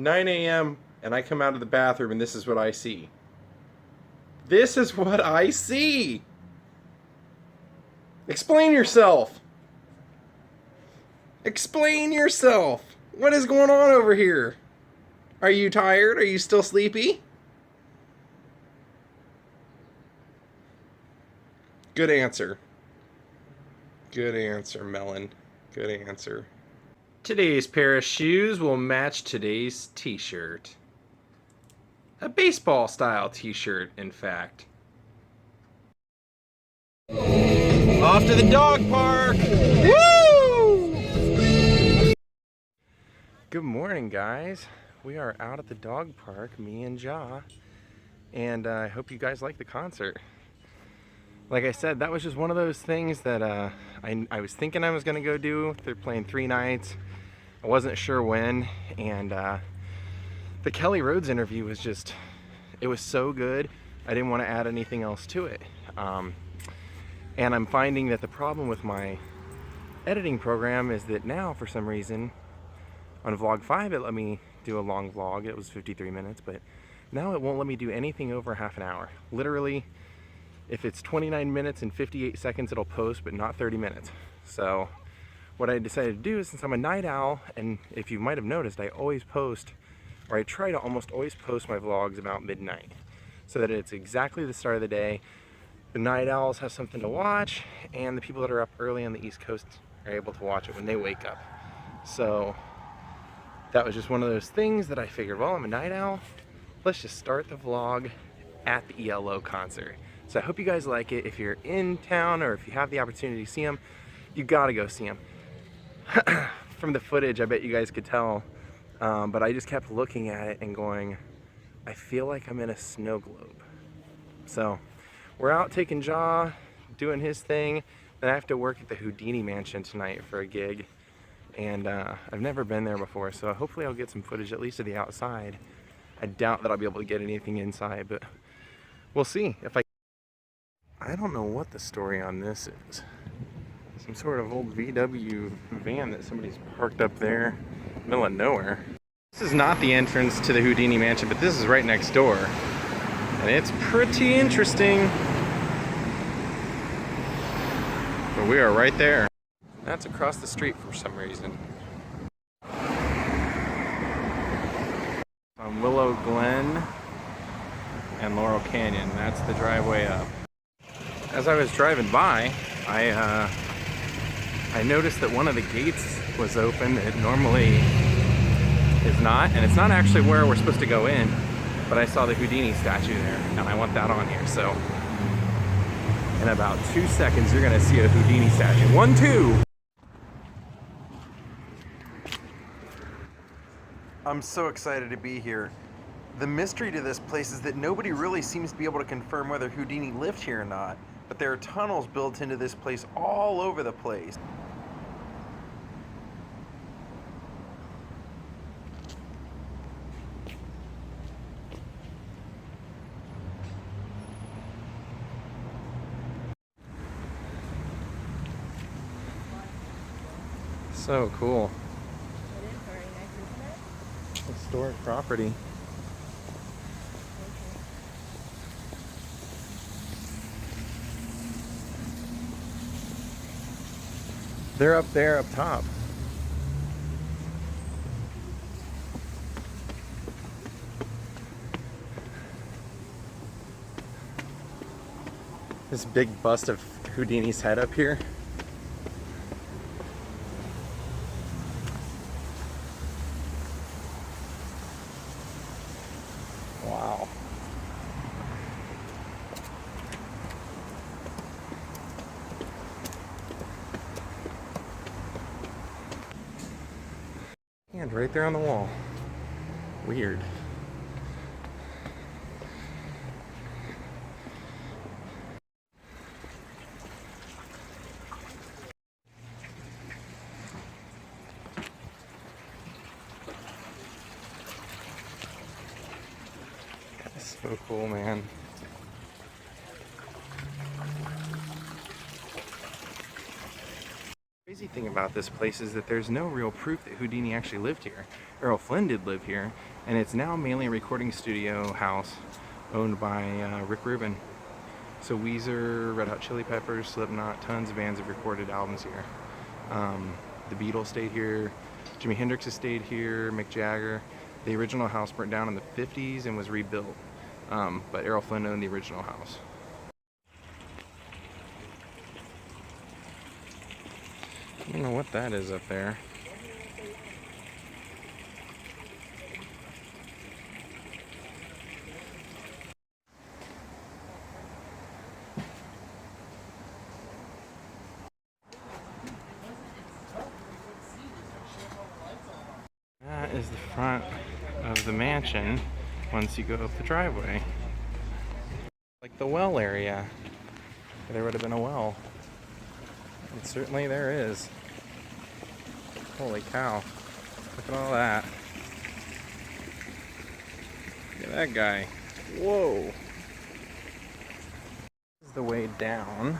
9 a.m. and I come out of the bathroom and this is what I see. This is what I see! Explain yourself! Explain yourself! What is going on over here? Are you tired? Are you still sleepy? Good answer. Good answer, Melon. Good answer. Today's pair of shoes will match today's t-shirt. A baseball style t-shirt, in fact. Off to the dog park! Woo! Good morning, guys. We are out at the dog park, me and Ja, and I hope you guys like the concert. Like I said, that was just one of those things that I was thinking I was going to go do. They're playing 3 nights. I wasn't sure when, and the Kelly Rhodes interview was just, it was so good, I didn't want to add anything else to it. And I'm finding that the problem with my editing program is that now, for some reason, on vlog 5 it let me do a long vlog. It was 53 minutes, but now it won't let me do anything over half an hour. Literally, if it's 29 minutes and 58 seconds, it'll post, but not 30 minutes. So what I decided to do is, since I'm a night owl, and if you might have noticed, I always post, or I try to almost always post my vlogs about midnight, so that it's exactly the start of the day. The night owls have something to watch, and the people that are up early on the East Coast are able to watch it when they wake up. So that was just one of those things that I figured, well, I'm a night owl, let's just start the vlog at the ELO concert. So I hope you guys like it. If you're in town or if you have the opportunity to see them, you gotta go see them. From the footage, I bet you guys could tell, but I just kept looking at it and going, I feel like I'm in a snow globe. So we're out taking Ja, doing his thing, then I have to work at the Houdini mansion tonight for a gig, and I've never been there before, so hopefully I'll get some footage at least of the outside. I doubt that I'll be able to get anything inside, but we'll see. If I don't know what the story on this is. Some sort of old VW van that somebody's parked up there, middle of nowhere. This is not the entrance to the Houdini mansion, but this is right next door. And it's pretty interesting. But we are right there. That's across the street for some reason. On Willow Glen and Laurel Canyon. That's the driveway up. As I was driving by, I noticed that one of the gates was open. It normally is not, and it's not actually where we're supposed to go in, but I saw the Houdini statue there, and I want that on here. So in about 2 seconds, you're gonna see a Houdini statue. 1, 2. I'm so excited to be here. The mystery to this place is that nobody really seems to be able to confirm whether Houdini lived here or not, but there are tunnels built into this place all over the place. So cool. It is very nice, isn't it? Historic property. They're up there up top. This big bust of Houdini's head up here. Wow. And right there on the wall. Weird. That's so cool, man. The crazy thing about this place is that there's no real proof that Houdini actually lived here. Errol Flynn did live here, and it's now mainly a recording studio house owned by Rick Rubin. So Weezer, Red Hot Chili Peppers, Slipknot, tons of bands have recorded albums here. The Beatles stayed here, Jimi Hendrix has stayed here, Mick Jagger. The original house burnt down in the 50s and was rebuilt, but Errol Flynn owned the original house. I don't know what that is up there. That is the front of the mansion once you go up the driveway. Like the well area. There would have been a well. And certainly there is. Holy cow. Look at all that. Look at that guy. Whoa. This is the way down.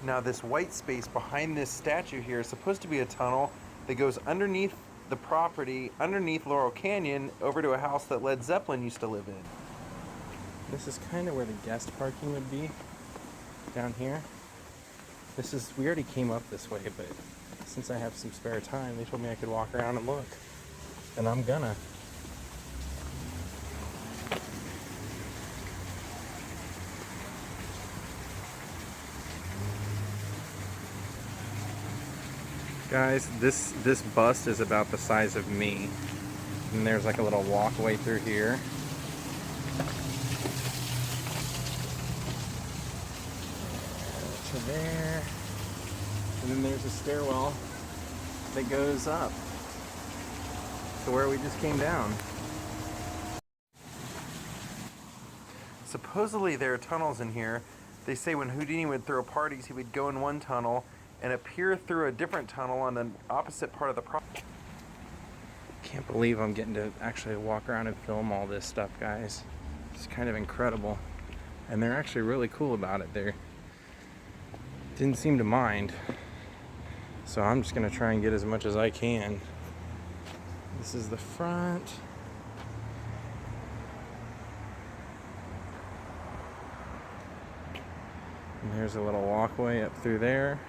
Now this white space behind this statue here is supposed to be a tunnel that goes underneath the property, underneath Laurel Canyon, over to a house that Led Zeppelin used to live in. This is kind of where the guest parking would be, down here. We already came up this way, but since I have some spare time, they told me I could walk around and look. And I'm gonna. Guys, this bust is about the size of me. And there's like a little walkway through here. To there. And then there's a stairwell that goes up to where we just came down. Supposedly there are tunnels in here. They say when Houdini would throw parties, he would go in one tunnel and appear through a different tunnel on the opposite part of the property. Can't believe I'm getting to actually walk around and film all this stuff, guys. It's kind of incredible. And they're actually really cool about it. They didn't seem to mind. So I'm just gonna try and get as much as I can. This is the front. And there's a little walkway up through there.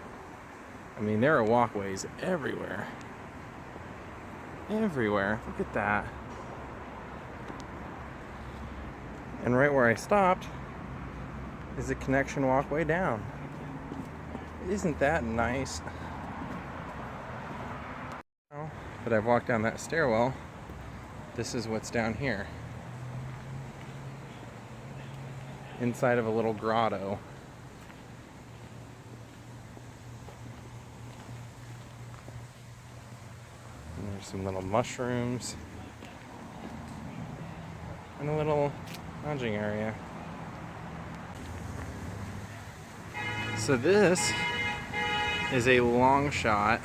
I mean, there are walkways everywhere. Everywhere. Look at that. And right where I stopped is a connection walkway down. Isn't that nice? But I've walked down that stairwell. This is what's down here. Inside of a little grotto. And there's some little mushrooms. And a little lounging area. So this is a long shot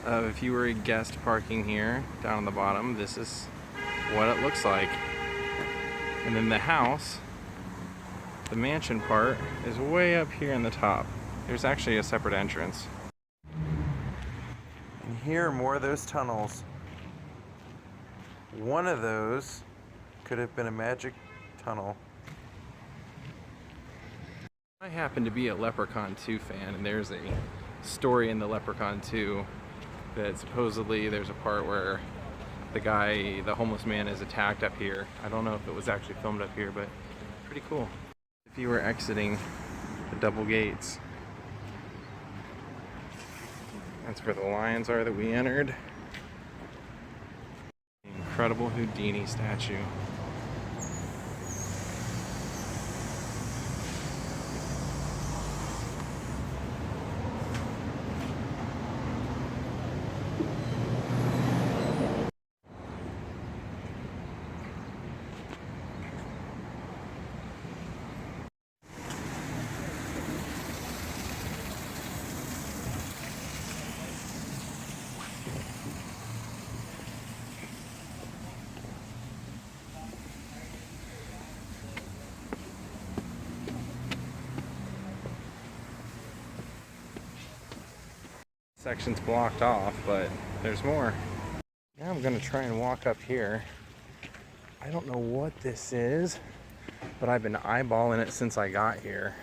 of if you were a guest parking here down on the bottom. This is what it looks like. And then the house, the mansion part, is way up here in the top. There's actually a separate entrance. And here are more of those tunnels. One of those could have been a magic tunnel. I happen to be a Leprechaun 2 fan, and there's a story in the Leprechaun 2 that supposedly there's a part where the homeless man is attacked up here. I don't know if it was actually filmed up here, but pretty cool. If you were exiting the double gates, that's where the lions are that we entered. The incredible Houdini statue. Section's blocked off, but there's more. Now I'm gonna try and walk up here. I don't know what this is, but I've been eyeballing it since I got here.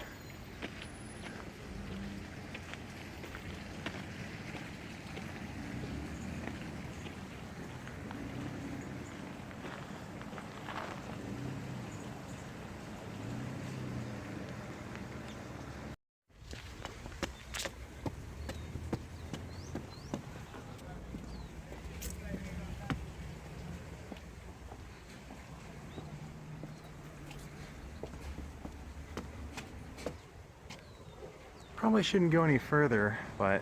Probably shouldn't go any further, but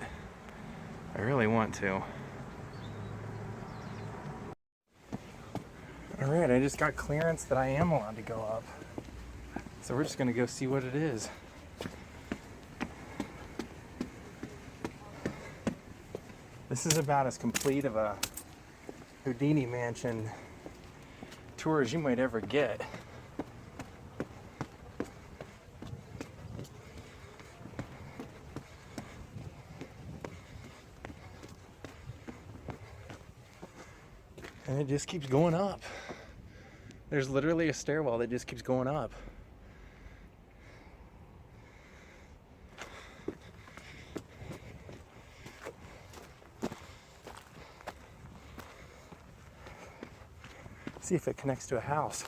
I really want to. Alright, I just got clearance that I am allowed to go up. So we're just gonna go see what it is. This is about as complete of a Houdini mansion tour as you might ever get. And it just keeps going up. There's literally a stairwell that just keeps going up. See if it connects to a house.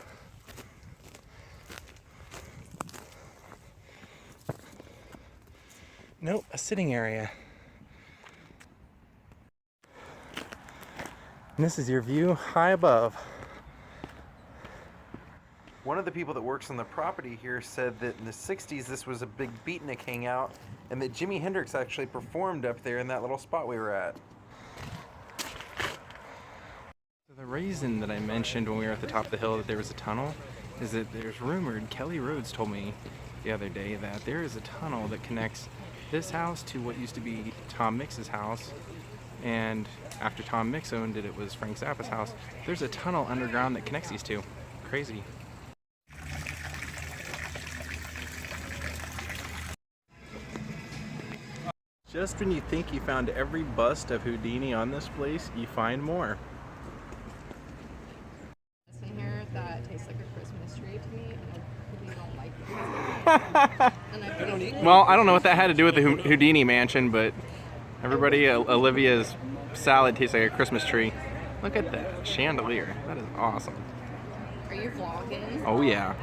Nope, a sitting area. And this is your view high above. One of the people that works on the property here said that in the 60s this was a big beatnik hangout and that Jimi Hendrix actually performed up there in that little spot we were at. So the reason that I mentioned when we were at the top of the hill that there was a tunnel is that there's rumored, Kelly Rhodes told me the other day, that there is a tunnel that connects this house to what used to be Tom Mix's house. And after Tom Mix owned it, it was Frank Zappa's house. There's a tunnel underground that connects these two. Crazy. Just when you think you found every bust of Houdini on this place, you find more. This in here that tastes like a Christmas tree to me, and I really don't like it. And I Well, I don't know what that had to do with the Houdini mansion, but everybody, Olivia's salad tastes like a Christmas tree. Look at that chandelier. That is awesome. Are you vlogging? Oh yeah.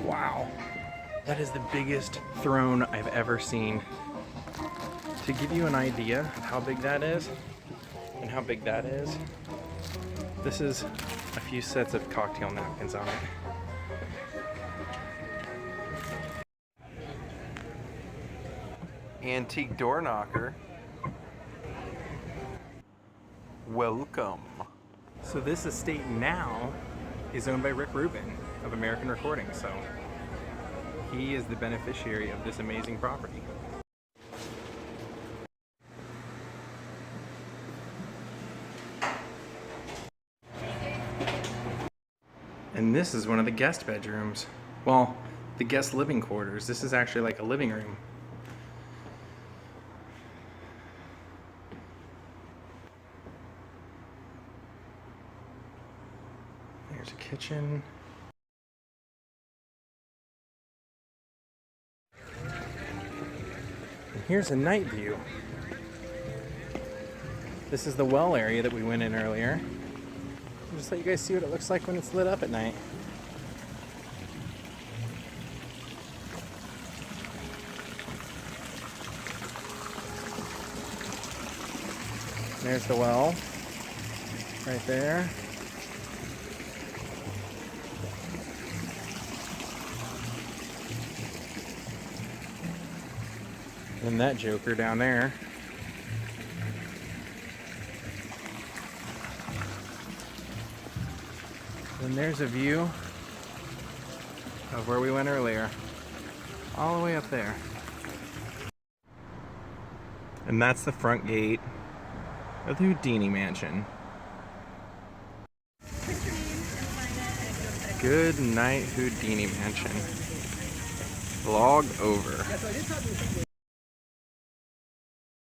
Wow. That is the biggest throne I've ever seen. To give you an idea of how big that is and how big that is, this is a few sets of cocktail napkins on it. Antique door knocker. Welcome. So this estate now is owned by Rick Rubin of American Recording, so he is the beneficiary of this amazing property. And this is one of the guest bedrooms. Well, the guest living quarters. This is actually like a living room. There's a kitchen. And here's a night view. This is the well area that we went in earlier. I'll just let you guys see what it looks like when it's lit up at night. There's the well, right there. And that joker down there. And there's a view of where we went earlier, all the way up there. And that's the front gate of the Houdini mansion. What's your name? Good night, Houdini Mansion. Vlog over.